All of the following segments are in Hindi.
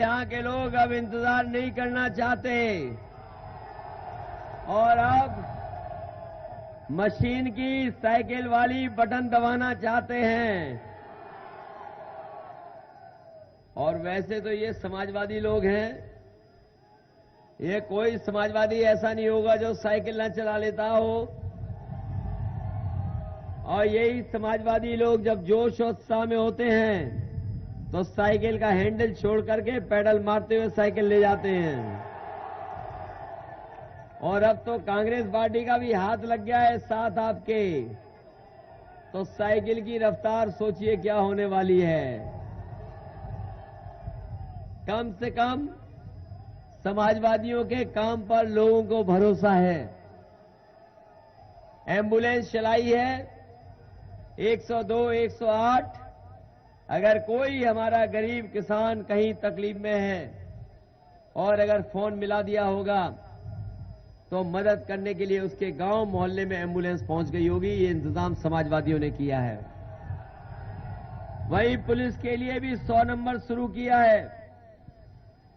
यहाँ के लोग अब इंतजार नहीं करना चाहते और अब मशीन की साइकिल वाली बटन दबाना चाहते हैं। और वैसे तो ये समाजवादी लोग हैं, ये कोई समाजवादी ऐसा नहीं होगा जो साइकिल न चला लेता हो। और यही समाजवादी लोग जब जोश और उत्साह में होते हैं तो साइकिल का हैंडल छोड़ करके पैडल मारते हुए साइकिल ले जाते हैं। और अब तो कांग्रेस पार्टी का भी हाथ लग गया है साथ आपके, तो साइकिल की रफ्तार सोचिए क्या होने वाली है। कम से कम समाजवादियों के काम पर लोगों को भरोसा है। एम्बुलेंस चलाई है 102, 108। अगर कोई हमारा गरीब किसान कहीं तकलीफ में है और अगर फोन मिला दिया होगा तो मदद करने के लिए उसके गांव मोहल्ले में एम्बुलेंस पहुंच गई होगी। ये इंतजाम समाजवादियों ने किया है। वहीं पुलिस के लिए भी 100 नंबर शुरू किया है।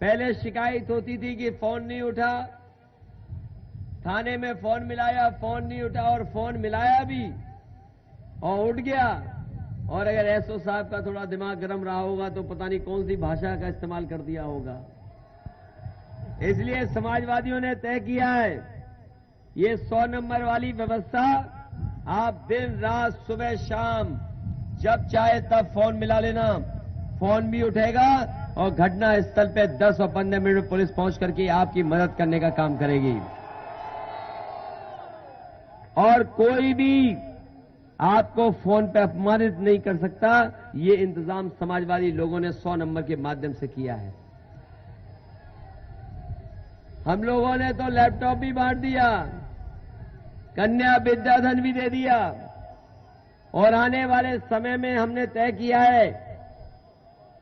पहले शिकायत होती थी कि फोन नहीं उठा, थाने में फोन मिलाया, फोन नहीं उठा, और फोन मिलाया भी और उठ गया। और अगर एसओ साहब का थोड़ा दिमाग गर्म रहा होगा तो पता नहीं कौन सी भाषा का इस्तेमाल कर दिया होगा। इसलिए समाजवादियों ने तय किया है ये 100 नंबर वाली व्यवस्था आप दिन रात सुबह शाम जब चाहे तब फोन मिला लेना, फोन भी उठेगा और घटना स्थल पे 10 और 15 मिनट में पुलिस पहुंच करके आपकी मदद करने का काम करेगी। और कोई भी आपको फोन पे अपमानित नहीं कर सकता। ये इंतजाम समाजवादी लोगों ने 100 नंबर के माध्यम से किया है। हम लोगों ने तो लैपटॉप भी बांट दिया, कन्या विद्याधन भी दे दिया। और आने वाले समय में हमने तय किया है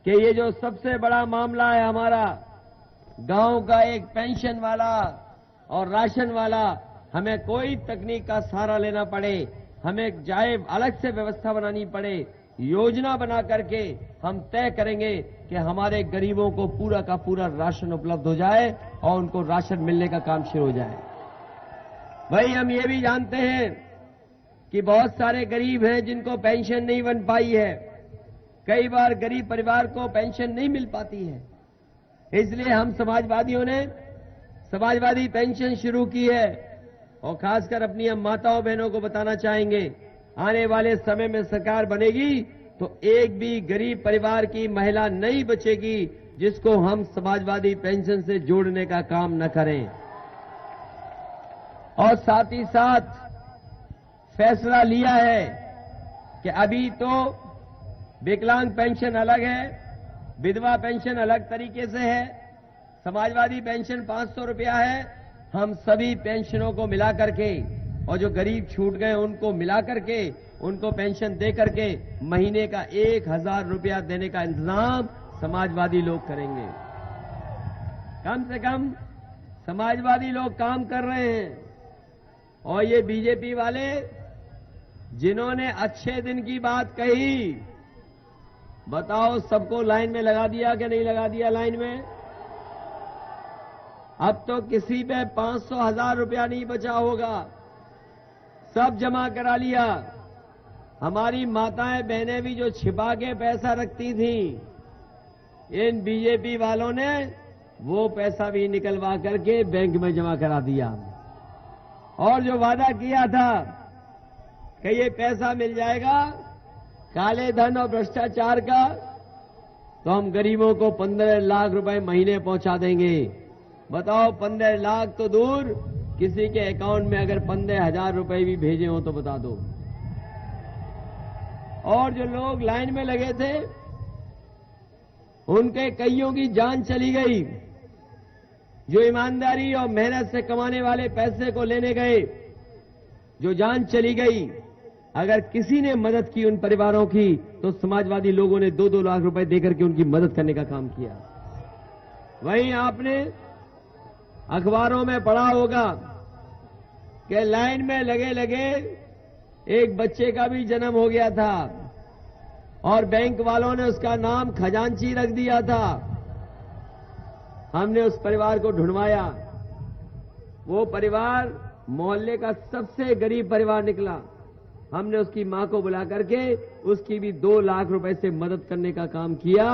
कि ये जो सबसे बड़ा मामला है हमारा गांव का एक पेंशन वाला और राशन वाला, हमें कोई तकनीक का सहारा लेना पड़े, हमें जाए अलग से व्यवस्था बनानी पड़े, योजना बना करके हम तय करेंगे कि हमारे गरीबों को पूरा का पूरा राशन उपलब्ध हो जाए और उनको राशन मिलने का काम शुरू हो जाए। भाई हम ये भी जानते हैं कि बहुत सारे गरीब हैं जिनको पेंशन नहीं बन पाई है। कई बार गरीब परिवार को पेंशन नहीं मिल पाती है। इसलिए हम समाजवादियों ने समाजवादी पेंशन शुरू की है। और खासकर अपनी हम माताओं बहनों को बताना चाहेंगे, आने वाले समय में सरकार बनेगी तो एक भी गरीब परिवार की महिला नहीं बचेगी जिसको हम समाजवादी पेंशन से जोड़ने का काम न करें। और साथ ही साथ फैसला लिया है कि अभी तो विकलांग पेंशन अलग है, विधवा पेंशन अलग तरीके से है, समाजवादी पेंशन 500 रुपया है। हम सभी पेंशनों को मिला करके और जो गरीब छूट गए उनको मिला करके उनको पेंशन दे करके महीने का 1000 रुपया देने का इंतजाम समाजवादी लोग करेंगे। कम से कम समाजवादी लोग काम कर रहे हैं। और ये बीजेपी वाले जिन्होंने अच्छे दिन की बात कही, बताओ सबको लाइन में लगा दिया कि नहीं लगा दिया लाइन में? अब तो किसी पे 500, 1000 रुपया नहीं बचा होगा, सब जमा करा लिया। हमारी माताएं बहनें भी जो छिपा के पैसा रखती थीं, इन बीजेपी वालों ने वो पैसा भी निकलवा करके बैंक में जमा करा दिया। और जो वादा किया था कि ये पैसा मिल जाएगा काले धन और भ्रष्टाचार का, तो हम गरीबों को 15 लाख रुपए महीने पहुंचा देंगे। बताओ 15 लाख तो दूर, किसी के अकाउंट में अगर 15,000 रुपए भी भेजे हो तो बता दो। और जो लोग लाइन में लगे थे उनके कईयों की जान चली गई। जो ईमानदारी और मेहनत से कमाने वाले पैसे को लेने गए, जो जान चली गई। अगर किसी ने मदद की उन परिवारों की तो समाजवादी लोगों ने 2-2 लाख रुपए देकर के उनकी मदद करने का काम किया। वहीं आपने अखबारों में पढ़ा होगा कि लाइन में लगे लगे एक बच्चे का भी जन्म हो गया था और बैंक वालों ने उसका नाम खजांची रख दिया था। हमने उस परिवार को ढूंढवाया। वो परिवार मोहल्ले का सबसे गरीब परिवार निकला। हमने उसकी मां को बुला करके उसकी भी 2 लाख रुपए से मदद करने का काम किया।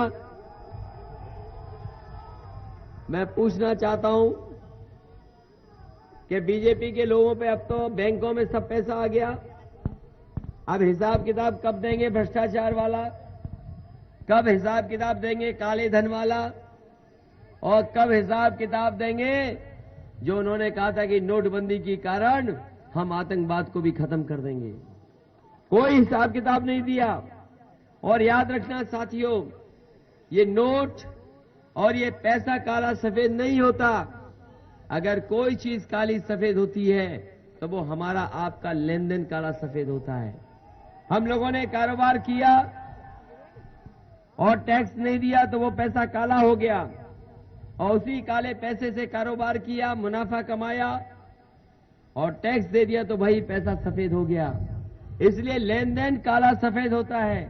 मैं पूछना चाहता हूं कि बीजेपी के लोगों पे अब तो बैंकों में सब पैसा आ गया। अब हिसाब किताब कब देंगे भ्रष्टाचार वाला, कब हिसाब किताब देंगे काले धन वाला, और कब हिसाब किताब देंगे जो उन्होंने कहा था कि नोटबंदी के कारण हम आतंकवाद को भी खत्म कर देंगे। कोई हिसाब किताब नहीं दिया। और याद रखना साथियों, ये नोट और ये पैसा काला सफेद नहीं होता। अगर कोई चीज काली सफेद होती है तो वो हमारा आपका लेन देन काला सफेद होता है। हम लोगों ने कारोबार किया और टैक्स नहीं दिया तो वो पैसा काला हो गया, और उसी काले पैसे से कारोबार किया, मुनाफा कमाया और टैक्स दे दिया तो वही पैसा सफेद हो गया। इसलिए लेन देन काला सफेद होता है,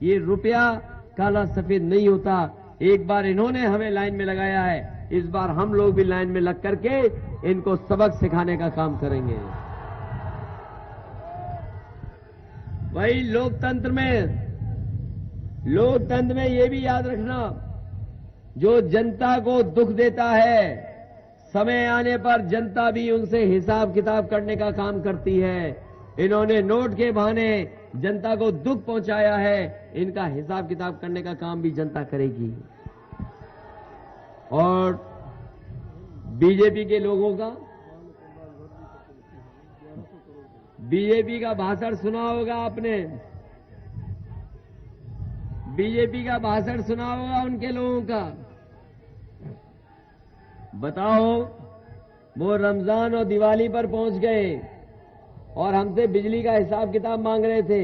ये रुपया काला सफेद नहीं होता। एक बार इन्होंने हमें लाइन में लगाया है, इस बार हम लोग भी लाइन में लग करके इनको सबक सिखाने का काम करेंगे। वही लोकतंत्र में ये भी याद रखना, जो जनता को दुख देता है, समय आने पर जनता भी उनसे हिसाब किताब करने का काम करती है। इन्होंने नोट के बहाने जनता को दुख पहुंचाया है, इनका हिसाब किताब करने का काम भी जनता करेगी। और बीजेपी के लोगों का, बीजेपी का भाषण सुना होगा आपने, बीजेपी का भाषण सुना होगा उनके लोगों का। बताओ, वो रमजान और दिवाली पर पहुंच गए और हमसे बिजली का हिसाब किताब मांग रहे थे।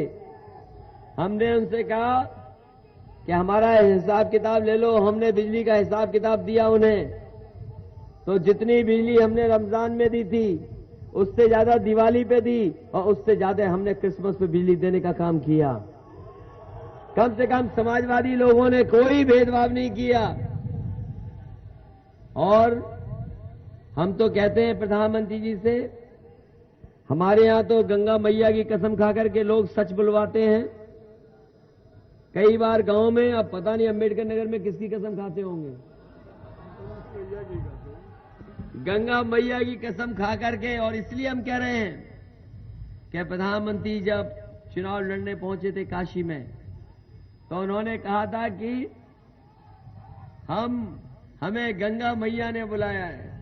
हमने उनसे कहा कि हमारा हिसाब किताब ले लो। हमने बिजली का हिसाब किताब दिया उन्हें, तो जितनी बिजली हमने रमजान में दी थी उससे ज्यादा दिवाली पे दी, और उससे ज्यादा हमने क्रिसमस पे बिजली देने का काम किया। कम से कम समाजवादी लोगों ने कोई भेदभाव नहीं किया। और हम तो कहते हैं प्रधानमंत्री जी से, हमारे यहां तो गंगा मैया की कसम खाकर के लोग सच बुलवाते हैं। कई बार गांव में, अब पता नहीं अम्बेडकर नगर में किसकी कसम खाते होंगे, गंगा मैया की कसम खा करके। और इसलिए हम कह रहे हैं कि प्रधानमंत्री जब चुनाव लड़ने पहुंचे थे काशी में, तो उन्होंने कहा था कि हमें गंगा मैया ने बुलाया है।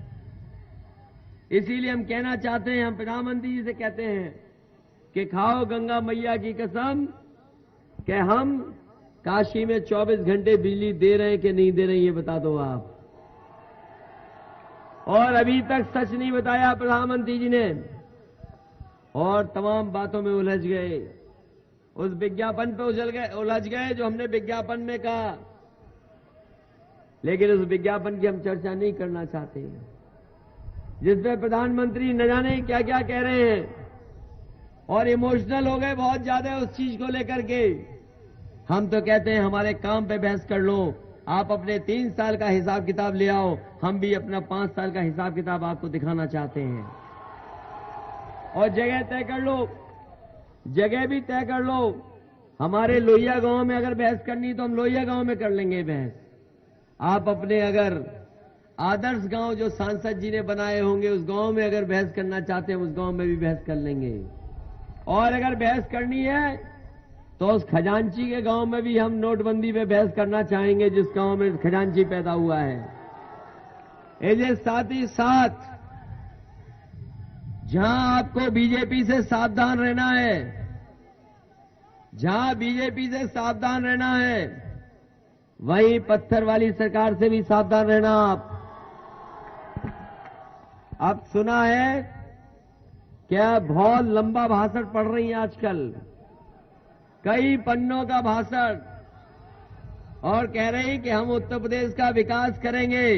इसीलिए हम कहना चाहते हैं, हम प्रधानमंत्री जी से कहते हैं कि खाओ गंगा मैया की कसम कि हम काशी में 24 घंटे बिजली दे रहे हैं कि नहीं दे रहे हैं, ये बता दो आप। और अभी तक सच नहीं बताया प्रधानमंत्री जी ने, और तमाम बातों में उलझ गए। उस विज्ञापन पे उलझ गए जो हमने विज्ञापन में कहा, लेकिन उस विज्ञापन की हम चर्चा नहीं करना चाहते, जिसमें प्रधानमंत्री न जाने क्या क्या कह रहे हैं और इमोशनल हो गए बहुत ज्यादा उस चीज को लेकर के। हम तो कहते हैं हमारे काम पे बहस कर लो, आप अपने 3 साल का हिसाब किताब ले आओ, हम भी अपना 5 साल का हिसाब किताब आपको दिखाना चाहते हैं। और जगह तय कर लो, जगह भी तय कर लो। हमारे लोहिया गांव में अगर बहस करनी तो हम लोहिया गांव में कर लेंगे बहस। आप अपने अगर आदर्श गांव जो सांसद जी ने बनाए होंगे उस गांव में अगर बहस करना चाहते हैं, उस गांव में भी बहस कर लेंगे। और अगर बहस करनी है तो उस खजांची के गांव में भी हम नोटबंदी पे बहस करना चाहेंगे, जिस गांव में खजांची पैदा हुआ है। इसलिए साथ ही साथ जहां आपको बीजेपी से सावधान रहना है, जहां बीजेपी से सावधान रहना है, वहीं पत्थर वाली सरकार से भी सावधान रहना आप। अब सुना है क्या बहुत लंबा भाषण पढ़ रही हैं आजकल, कई पन्नों का भाषण, और कह रही हैं कि हम उत्तर प्रदेश का विकास करेंगे।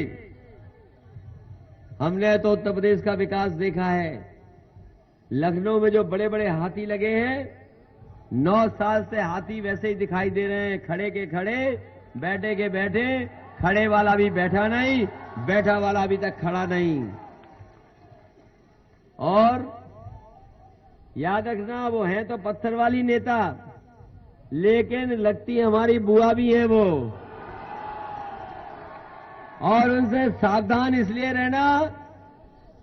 हमने तो उत्तर प्रदेश का विकास देखा है। लखनऊ में जो बड़े बड़े हाथी लगे हैं, 9 साल से हाथी वैसे ही दिखाई दे रहे हैं, खड़े के खड़े, बैठे के बैठे, खड़े वाला भी बैठा नहीं, बैठा वाला अभी तक खड़ा नहीं। और याद रखना, वो हैं तो पत्थर वाली नेता, लेकिन लगती हमारी बुआ भी है वो। और उनसे सावधान इसलिए रहना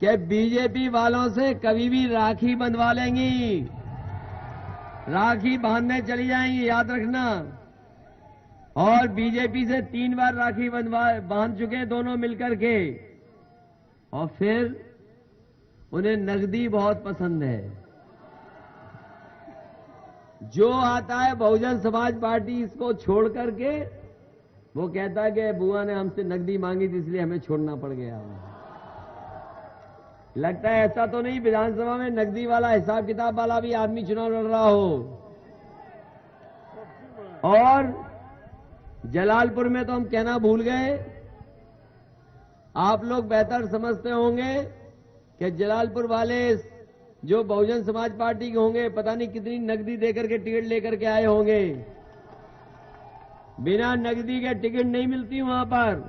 कि बीजेपी वालों से कभी भी राखी बंधवा लेंगी, राखी बांधने चली जाएंगी, याद रखना। और बीजेपी से 3 बार राखी बांध चुके दोनों मिलकर के। और फिर उन्हें नकदी बहुत पसंद है। जो आता है बहुजन समाज पार्टी इसको छोड़ करके, वो कहता है कि बुआ ने हमसे नकदी मांगी थी इसलिए हमें छोड़ना पड़ गया। लगता है ऐसा तो नहीं विधानसभा में नकदी वाला, हिसाब किताब वाला भी आदमी चुनाव लड़ रहा हो। और जलालपुर में तो हम कहना भूल गए। आप लोग बेहतर समझते होंगे कि जलालपुर वाले जो बहुजन समाज पार्टी के होंगे, पता नहीं कितनी नकदी देकर के टिकट लेकर के आए होंगे। बिना नकदी के टिकट नहीं मिलती वहां पर।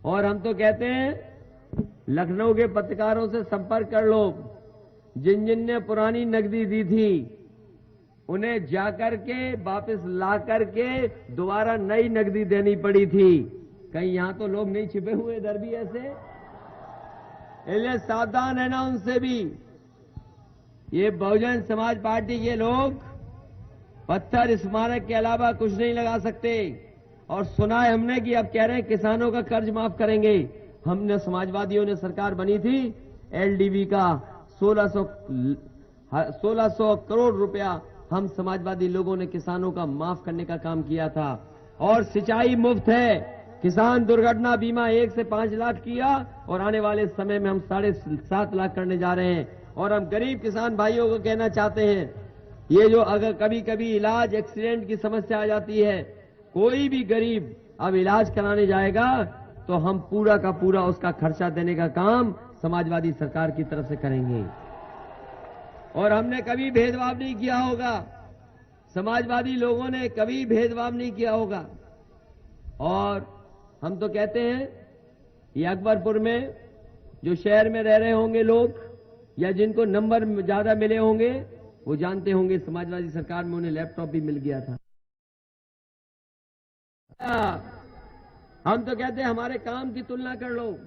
और हम तो कहते हैं लखनऊ के पत्रकारों से संपर्क कर लो, जिन जिन ने पुरानी नकदी दी थी उन्हें जाकर के वापस ला करके दोबारा नई नकदी देनी पड़ी थी। कहीं यहां तो लोग नहीं छिपे हुए इधर भी ऐसे, इसलिए सावधान रहना उनसे भी। ये बहुजन समाज पार्टी के लोग पत्थर स्मारक के अलावा कुछ नहीं लगा सकते। और सुना है हमने कि अब कह रहे हैं किसानों का कर्ज माफ करेंगे। हमने समाजवादियों ने सरकार बनी थी, एलडीबी का 1600 करोड़ रुपया हम समाजवादी लोगों ने किसानों का माफ करने का काम किया था। और सिंचाई मुफ्त है, किसान दुर्घटना बीमा 1 से 5 लाख किया और आने वाले समय में हम 7.5 लाख करने जा रहे हैं। और हम गरीब किसान भाइयों को कहना चाहते हैं, ये जो अगर कभी कभी इलाज एक्सीडेंट की समस्या आ जाती है, कोई भी गरीब अब इलाज कराने जाएगा तो हम पूरा का पूरा उसका खर्चा देने का काम समाजवादी सरकार की तरफ से करेंगे। और हमने कभी भेदभाव नहीं किया होगा, समाजवादी लोगों ने कभी भेदभाव नहीं किया होगा। और हम तो कहते हैं ये अकबरपुर में जो शहर में रह रहे होंगे लोग या जिनको नंबर ज्यादा मिले होंगे वो जानते होंगे समाजवादी सरकार में उन्हें लैपटॉप भी मिल गया था। हम तो कहते हैं हमारे काम की तुलना कर लो।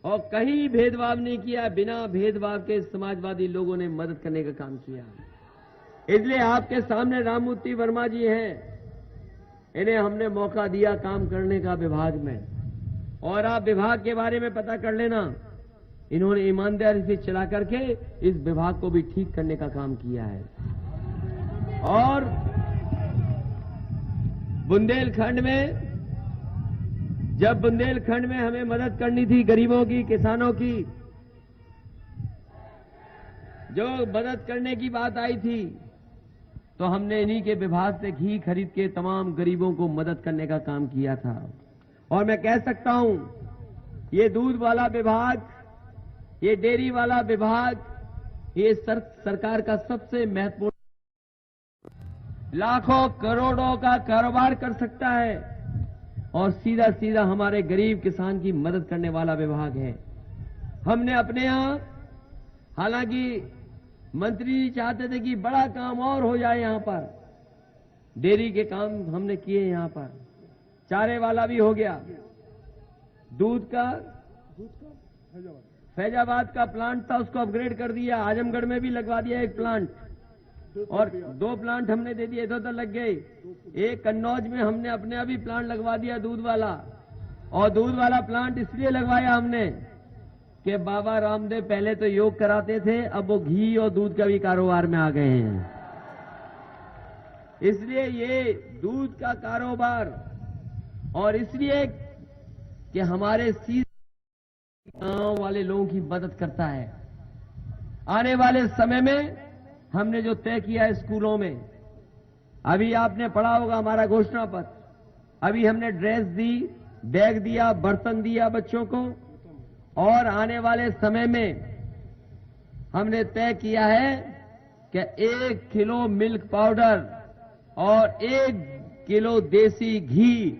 और कहीं भेदभाव नहीं किया, बिना भेदभाव के समाजवादी लोगों ने मदद करने का काम किया। इसलिए आपके सामने राममूर्ति वर्मा जी हैं, इन्हें हमने मौका दिया काम करने का विभाग में। और आप विभाग के बारे में पता कर लेना, इन्होंने ईमानदारी से चला करके इस विभाग को भी ठीक करने का काम किया है। और बुंदेलखंड में, जब बुंदेलखंड में हमें मदद करनी थी गरीबों की, किसानों की, जो मदद करने की बात आई थी, तो हमने इन्हीं के विभाग से घी खरीद के तमाम गरीबों को मदद करने का काम किया था। और मैं कह सकता हूं ये दूध वाला विभाग, ये डेयरी वाला विभाग, ये सरकार का सबसे महत्वपूर्ण, लाखों करोड़ों का कारोबार कर सकता है और सीधा सीधा हमारे गरीब किसान की मदद करने वाला विभाग है। हमने अपने यहां, हालांकि मंत्री जी चाहते थे कि बड़ा काम और हो जाए, यहां पर डेयरी के काम हमने किए, यहां पर चारे वाला भी हो गया, दूध का फैजाबाद का प्लांट था उसको अपग्रेड कर दिया, आजमगढ़ में भी लगवा दिया एक प्लांट, और 2 प्लांट हमने दे दिए, इधर लग गए। एक कन्नौज में हमने अपने अभी प्लांट लगवा दिया दूध वाला। और दूध वाला प्लांट इसलिए लगवाया हमने कि बाबा रामदेव पहले तो योग कराते थे, अब वो घी और दूध का भी कारोबार में आ गए हैं। इसलिए ये दूध का कारोबार, और इसलिए कि हमारे गांव वाले लोगों की मदद करता है। आने वाले समय में हमने जो तय किया है स्कूलों में, अभी आपने पढ़ा होगा हमारा घोषणा पत्र, अभी हमने ड्रेस दी, बैग दिया, बर्तन दिया बच्चों को। और आने वाले समय में हमने तय किया है कि 1 किलो मिल्क पाउडर और 1 किलो देसी घी